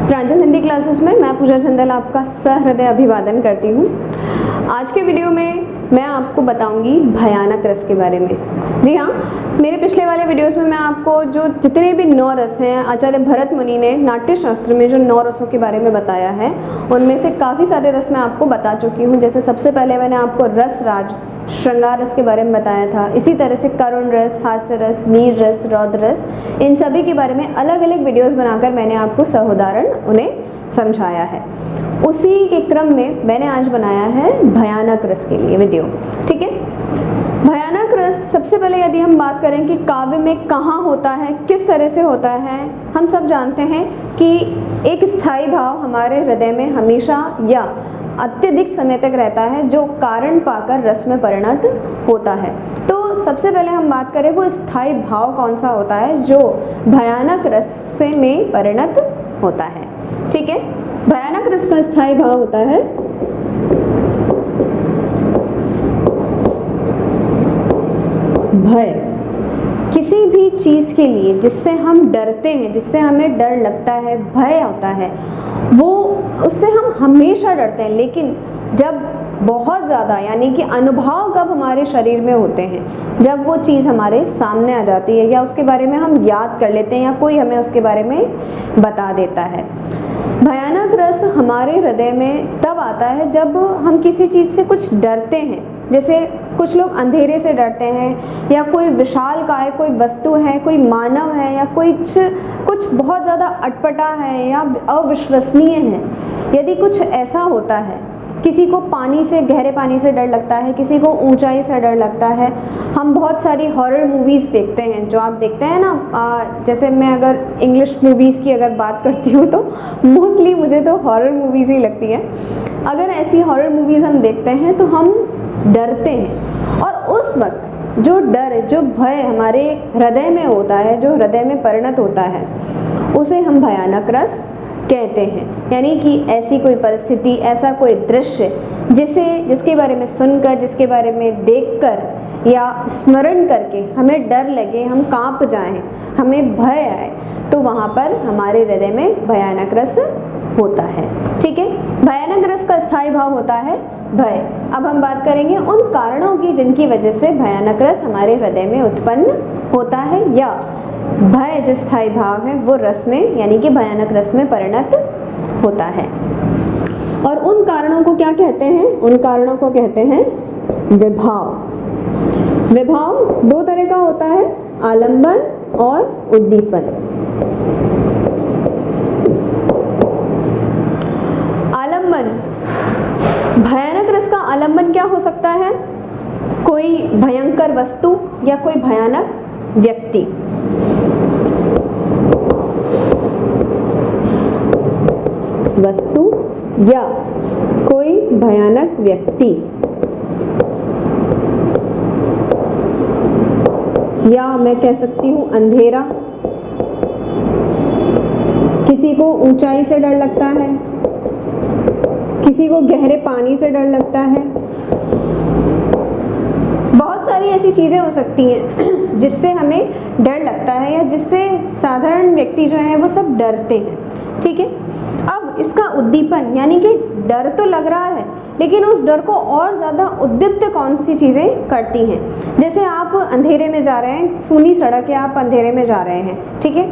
प्रांजल Hindi classes में मैं पूजा चंदल आपका सहृदय अभिवादन करती हूँ। आज के वीडियो में मैं आपको बताऊंगी भयानक रस के बारे में। जी हाँ, मेरे पिछले वाले वीडियोस में मैं आपको जो जितने भी 9 रस हैं, आचार्य भरत मुनि ने नाट्य शास्त्र में जो 9 रसों के बारे में बताया है, उनमें से काफ़ी सारे रस मैं आपको बता चुकी हूँ। जैसे सबसे पहले मैंने आपको रस राज श्रृंगार रस के बारे में बताया था। इसी तरह से करुण रस, हास्य रस, वीर रस, रौद्र रस, इन सभी के बारे में अलग अलग वीडियोस बनाकर मैंने आपको सहोदाहरण उन्हें समझाया है। उसी के क्रम में मैंने आज बनाया है भयानक रस के लिए वीडियो। ठीक है, भयानक रस सबसे पहले यदि हम बात करें कि काव्य में कहाँ होता है, किस तरह से होता है, हम सब जानते हैं कि एक स्थायी भाव हमारे हृदय में हमेशा या अत्यधिक समय तक रहता है, जो कारण पाकर रस में परिणत होता है। तो सबसे पहले हम बात करें वो स्थायी भाव कौन सा होता है जो भयानक रस में परिणत होता है। ठीक है, भयानक रस का स्थायी भाव होता है भय। किसी भी चीज के लिए जिससे हम डरते हैं, जिससे हमें डर लगता है, भय होता है, वो उससे हम हमेशा डरते हैं। लेकिन जब बहुत ज़्यादा यानी कि अनुभव कब हमारे शरीर में होते हैं, जब वो चीज़ हमारे सामने आ जाती है या उसके बारे में हम याद कर लेते हैं या कोई हमें उसके बारे में बता देता है। भयानक रस हमारे हृदय में तब आता है जब हम किसी चीज़ से कुछ डरते हैं। जैसे कुछ लोग अंधेरे से डरते हैं, या कोई विशालकाय कोई वस्तु है, कोई मानव है, या कुछ बहुत ज़्यादा अटपटा है या अविश्वसनीय है। यदि कुछ ऐसा होता है, किसी को पानी से, गहरे पानी से डर लगता है, किसी को ऊंचाई से डर लगता है। हम बहुत सारी हॉरर मूवीज़ देखते हैं, जो आप देखते हैं ना, जैसे मैं अगर इंग्लिश मूवीज़ की अगर बात करती हूँ तो मोस्टली मुझे तो हॉरर मूवीज़ ही लगती है। अगर ऐसी हॉरर मूवीज़ हम देखते हैं तो हम डरते हैं, और उस वक्त जो डर, जो भय हमारे हृदय में होता है, जो हृदय में परिणत होता है, उसे हम भयानक रस कहते हैं। यानी कि ऐसी कोई परिस्थिति, ऐसा कोई दृश्य जिसके बारे में सुनकर, जिसके बारे में देखकर या स्मरण करके हमें डर लगे, हम कांप जाएं, हमें भय आए, तो वहाँ पर हमारे हृदय में भयानक रस होता है। ठीक है, भयानक रस का स्थायी भाव होता है भय। अब हम बात करेंगे उन कारणों की जिनकी वजह से भयानक रस हमारे हृदय में उत्पन्न होता है, या भय जो स्थायी भाव है वो रस में यानी कि भयानक रस में परिणत होता है। और उन कारणों को क्या कहते हैं? उन कारणों को कहते हैं विभाव। विभाव 2 तरह का होता है, आलंबन और उद्दीपन। आलंबन, भयानक रस का आलंबन क्या हो सकता है? कोई भयंकर वस्तु या कोई भयानक व्यक्ति। वस्तु या कोई भयानक व्यक्ति, या मैं कह सकती हूँ अंधेरा। किसी को ऊंचाई से डर लगता है, किसी को गहरे पानी से डर लगता है। बहुत सारी ऐसी चीज़ें हो सकती हैं जिससे हमें डर लगता है, या जिससे साधारण व्यक्ति जो है वो सब डरते हैं। ठीक है, अब इसका उद्दीपन यानी कि डर तो लग रहा है, लेकिन उस डर को और ज़्यादा उद्दीप्त कौन सी चीज़ें करती हैं। जैसे आप अंधेरे में जा रहे हैं, सूनी सड़क है, आप अंधेरे में जा रहे हैं। ठीक है,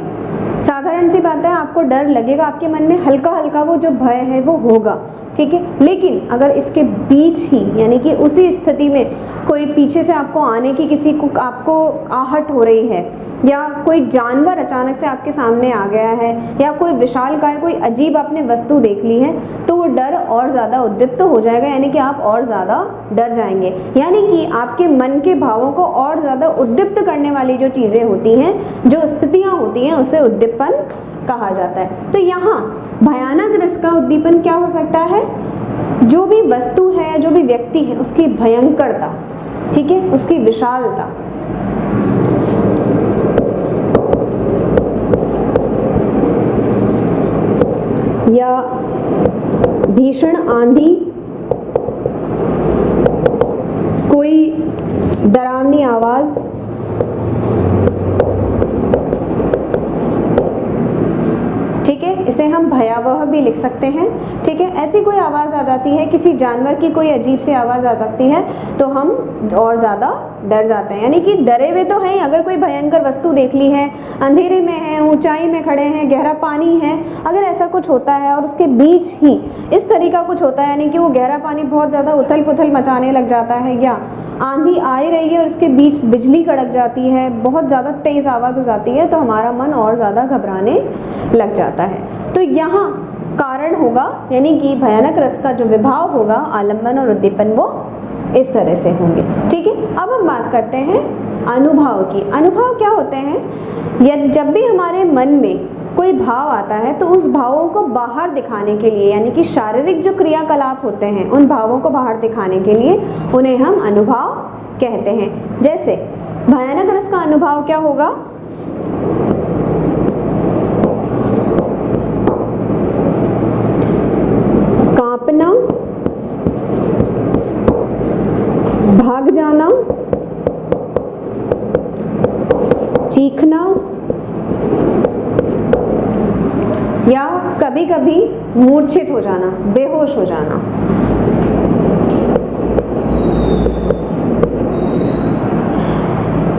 साधारण सी बात है, आपको डर लगेगा, आपके मन में हल्का हल्का वो जो भय है वो होगा। ठीक है, लेकिन अगर इसके बीच ही यानी कि उसी स्थिति में कोई पीछे से आपको आने की, किसी को आपको आहट हो रही है, या कोई जानवर अचानक से आपके सामने आ गया है, या कोई विशालकाय, कोई अजीब आपने वस्तु देख ली है, तो वो डर और ज़्यादा उद्दीप्त हो जाएगा, यानी कि आप और ज़्यादा डर जाएंगे। यानी कि आपके मन के भावों को और ज़्यादा उद्दीप्त करने वाली जो चीज़ें होती हैं, जो स्थितियाँ होती हैं, उसे उद्दीपन कहा जाता है। तो यहाँ भयानक रस का उद्दीपन क्या हो सकता है? जो भी वस्तु है, जो भी व्यक्ति है, उसकी भयंकरता, ठीक है, उसकी विशालता, या भीषण आंधी, कोई डरावनी आवाज, ठीक है, इसे हम भयावह भी लिख सकते हैं। ठीक है, ऐसी कोई आवाज़ आ जाती है, किसी जानवर की कोई अजीब सी आवाज़ आ जाती है तो हम और ज़्यादा डर जाते हैं, यानी कि डरे हुए तो हैं। अगर कोई भयंकर वस्तु देख ली है, अंधेरे में है, ऊंचाई में खड़े हैं, गहरा पानी है, अगर ऐसा कुछ होता है और उसके बीच ही इस तरीका कुछ होता है, यानी कि वो गहरा पानी बहुत ज़्यादा उथल पुथल मचाने लग जाता है, या आंधी आ ही रही है और उसके बीच बिजली कड़क जाती है, बहुत ज़्यादा तेज़ आवाज़ हो जाती है, तो हमारा मन और ज़्यादा घबराने लग जाता है। तो यहाँ कारण होगा, यानी कि भयानक रस का जो विभाव होगा, आलम्बन और उद्दीपन, वो इस तरह से होंगे। ठीक है, अब हम बात करते हैं अनुभव की। अनुभव क्या होते हैं? जब भी हमारे मन में कोई भाव आता है तो उस भावों को बाहर दिखाने के लिए, यानी कि शारीरिक जो क्रियाकलाप होते हैं उन भावों को बाहर दिखाने के लिए उन्हें हम अनुभव कहते हैं। जैसे भयानक रस का अनुभव क्या होगा? कांपना, भाग जाना, चीखना, या कभी कभी मूर्छित हो जाना, बेहोश हो जाना।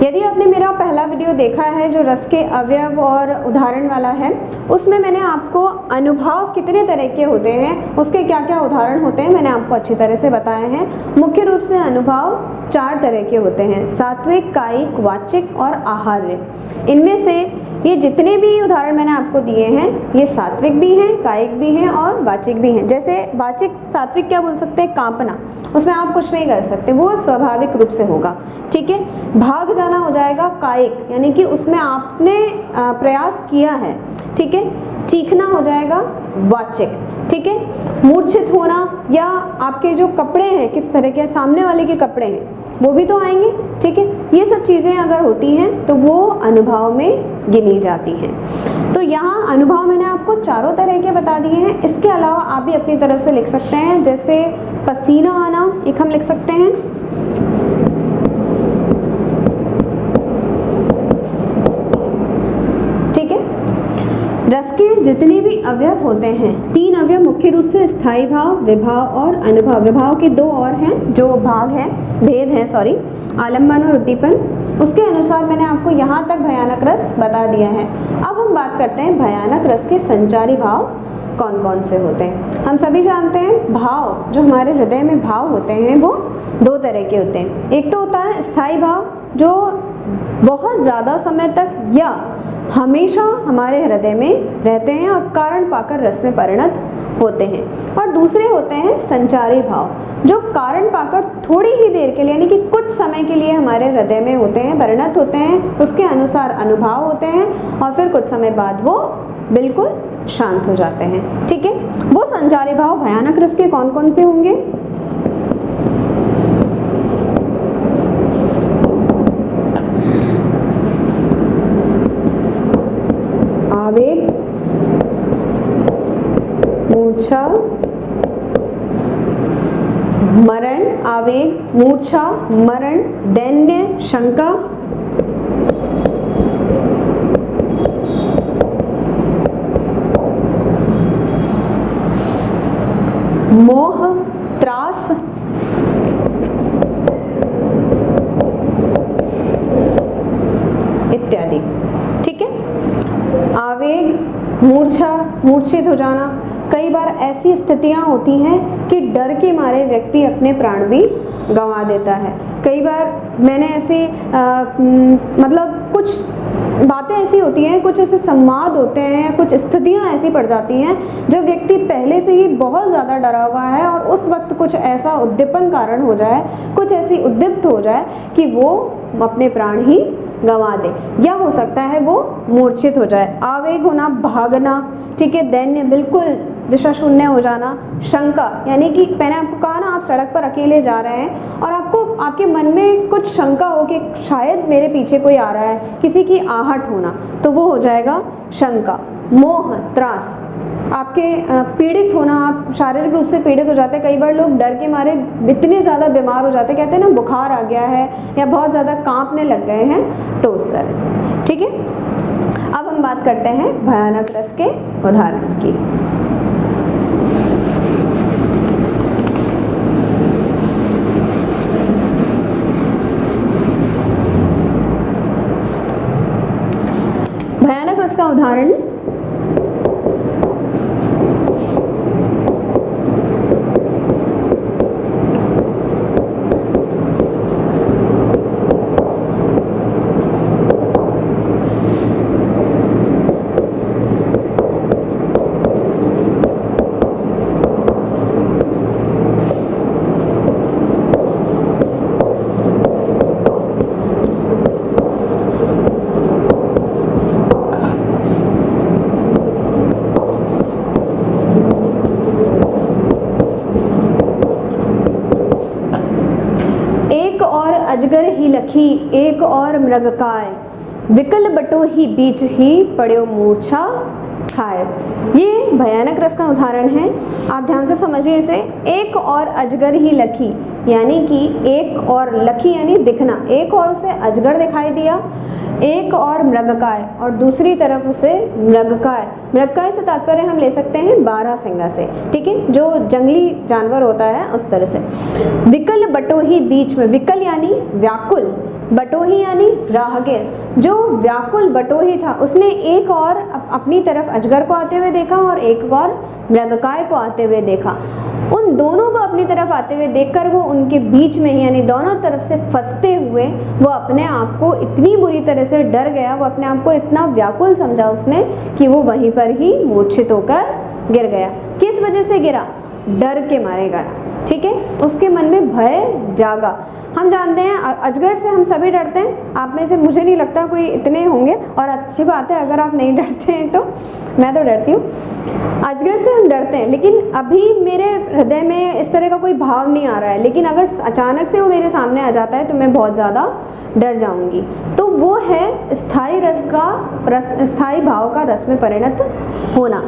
यदि आपने मेरा पहला वीडियो देखा है जो रस के अवयव और उदाहरण वाला है, उसमें मैंने आपको अनुभव कितने तरह के होते हैं, उसके क्या क्या उदाहरण होते हैं, मैंने आपको अच्छी तरह से बताए हैं। मुख्य रूप से अनुभव 4 तरह के होते हैं: सात्विक, कायिक, वाचिक और आहार्य। इनमें से ये जितने भी उदाहरण मैंने आपको दिए हैं, ये सात्विक भी हैं, कायिक भी हैं और वाचिक भी हैं। जैसे वाचिक, सात्विक क्या बोल सकते हैं? कांपना, उसमें आप कुछ नहीं कर सकते, वो स्वाभाविक रूप से होगा। ठीक है, भाग जाना हो जाएगा कायिक, यानी कि उसमें आपने प्रयास किया है। ठीक है, चीखना हो जाएगा वाचिक। ठीक है, मूर्छित होना, या आपके जो कपड़े हैं किस तरह के, सामने वाले के कपड़े हैं, वो भी तो आएंगे। ठीक है, ये सब चीज़ें अगर होती हैं तो वो अनुभव में गिनी जाती हैं। तो यहाँ अनुभव मैंने आपको 4 तरह के बता दिए हैं। इसके अलावा आप भी अपनी तरफ से लिख सकते हैं, जैसे पसीना आना, एक हम लिख सकते हैं। ठीक है, रस के जितने भी अवयव होते हैं, 3 अवयव मुख्य रूप से स्थायी भाव, विभाव और अनुभव। विभाव के 2 और हैं जो भाग हैं, भेद हैं, सॉरी, आलम्बन और उद्दीपन। उसके अनुसार मैंने आपको यहाँ तक भयानक रस बता दिया है। अब हम बात करते हैं भयानक रस के संचारी भाव कौन कौन से होते हैं। हम सभी जानते हैं भाव, जो हमारे हृदय में भाव होते हैं वो 2 तरह के होते हैं। एक तो होता है स्थायी भाव, जो बहुत ज़्यादा समय तक या हमेशा हमारे हृदय में रहते हैं और कारण पाकर रस में परिणत होते हैं। और दूसरे होते हैं संचारी भाव, जो कारण पाकर थोड़ी ही देर के लिए, यानी कि कुछ समय के लिए हमारे हृदय में होते हैं, परिणत होते हैं, उसके अनुसार अनुभव होते हैं और फिर कुछ समय बाद वो बिल्कुल शांत हो जाते हैं। ठीक है, वो संचारी भाव भयानक रस के कौन कौन से होंगे? आवेग, मूर्छा, मरण, आवेग, मूर्छा, मरण, दैन्य, शंका, मोह, त्रास, इत्यादि। ठीक है, आवेग, मूर्छा, मूर्छित हो जाना, कई बार ऐसी स्थितियां होती हैं कि डर के मारे व्यक्ति अपने प्राण भी गंवा देता है। कई बार मैंने ऐसे मतलब कुछ बातें ऐसी होती हैं, कुछ ऐसे संवाद होते हैं, कुछ स्थितियां ऐसी पड़ जाती हैं जब व्यक्ति पहले से ही बहुत ज़्यादा डरा हुआ है और उस वक्त कुछ ऐसा उद्दीपन कारण हो जाए, कुछ ऐसी उद्दीप्त हो जाए कि वो अपने प्राण ही गंवा दे, या हो सकता है वो मूर्छित हो जाए। आवेग होना, भागना। ठीक है, दैन्य, बिल्कुल दिशा शून्य हो जाना। शंका, यानी कि मैंने आपको कहा ना, आप सड़क पर अकेले जा रहे हैं और आपको आपके मन में कुछ शंका हो कि शायद मेरे पीछे कोई आ रहा है, किसी की आहट होना, तो वो हो जाएगा शंका। मोह, त्रास, आपके पीड़ित होना, आप शारीरिक रूप से पीड़ित हो जाते हैं। कई बार लोग डर के मारे इतने ज़्यादा बीमार हो जाते हैं, कहते हैं ना बुखार आ गया है या बहुत ज़्यादा कांपने लग गए हैं, तो उस तरह से। ठीक है, अब हम हम बात करते हैं भयानक रस के उदाहरण की। भयानक रस का उदाहरण अजगर ही लखी एक और मृगकाय, विकल बटो ही बीच ही पड़ो मूर्छा खाए। ये भयानक रस का उदाहरण है, आप ध्यान से समझिए इसे। एक और अजगर ही लखी यानी कि एक और लखी यानी दिखना, एक और उसे अजगर दिखाई दिया, एक और मृगकाय और दूसरी तरफ उसे मृगकाय। मृगकाय से तात्पर्य हम ले सकते हैं बारहसिंगा से, ठीक है, जो जंगली जानवर होता है उस तरह से। विकल बटोही बीच में, विकल यानी व्याकुल, बटोही यानी राहगीर। जो व्याकुल बटोही था उसने एक और अपनी तरफ अजगर को आते हुए देखा और एक और मृगकाय को आते हुए देखा। उन दोनों को अपनी तरफ आते हुए देखकर वो उनके बीच में ही यानी दोनों तरफ से फंसते हुए वो अपने आप को इतनी बुरी तरह से डर गया, वो अपने आप को इतना व्याकुल समझा उसने कि वो वहीं पर ही मूर्छित होकर गिर गया। किस वजह से गिरा? डर के मारे गिरा, ठीक है। उसके मन में भय जागा। हम जानते हैं अजगर से हम सभी डरते हैं, आप में से मुझे नहीं लगता कोई इतने होंगे, और अच्छी बात है अगर आप नहीं डरते हैं तो, मैं तो डरती हूँ। अजगर से हम डरते हैं, लेकिन अभी मेरे हृदय में इस तरह का कोई भाव नहीं आ रहा है, लेकिन अगर अचानक से वो मेरे सामने आ जाता है तो मैं बहुत ज़्यादा डर जाऊंगी। तो वो है स्थायी स्थायी भाव का रस में परिणत होना।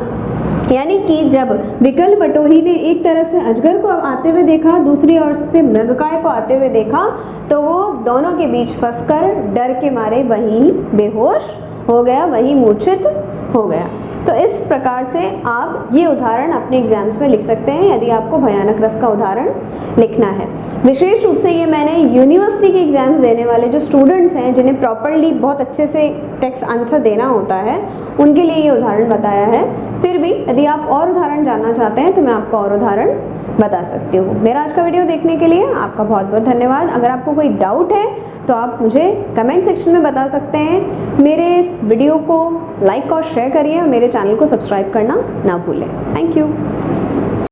यानी कि जब विकल बटोही ने एक तरफ से अजगर को आते हुए देखा, दूसरी ओर से मृगकाय को आते हुए देखा, तो वो दोनों के बीच फंसकर डर के मारे वहीं बेहोश हो गया, वहीं मूर्छित हो गया। तो इस प्रकार से आप ये उदाहरण अपने एग्जाम्स में लिख सकते हैं यदि आपको भयानक रस का उदाहरण लिखना है। विशेष रूप से ये मैंने यूनिवर्सिटी के एग्जाम्स देने वाले जो स्टूडेंट्स हैं, जिन्हें प्रॉपरली बहुत अच्छे से टेक्स्ट आंसर देना होता है, उनके लिए ये उदाहरण बताया है। फिर भी यदि आप और उदाहरण जानना चाहते हैं तो मैं आपको और उदाहरण बता सकती हूँ। मेरा आज का वीडियो देखने के लिए आपका बहुत बहुत धन्यवाद। अगर आपको कोई डाउट है तो आप मुझे कमेंट सेक्शन में बता सकते हैं। मेरे इस वीडियो को लाइक और शेयर करिए और मेरे चैनल को सब्सक्राइब करना ना भूलें। Thank you.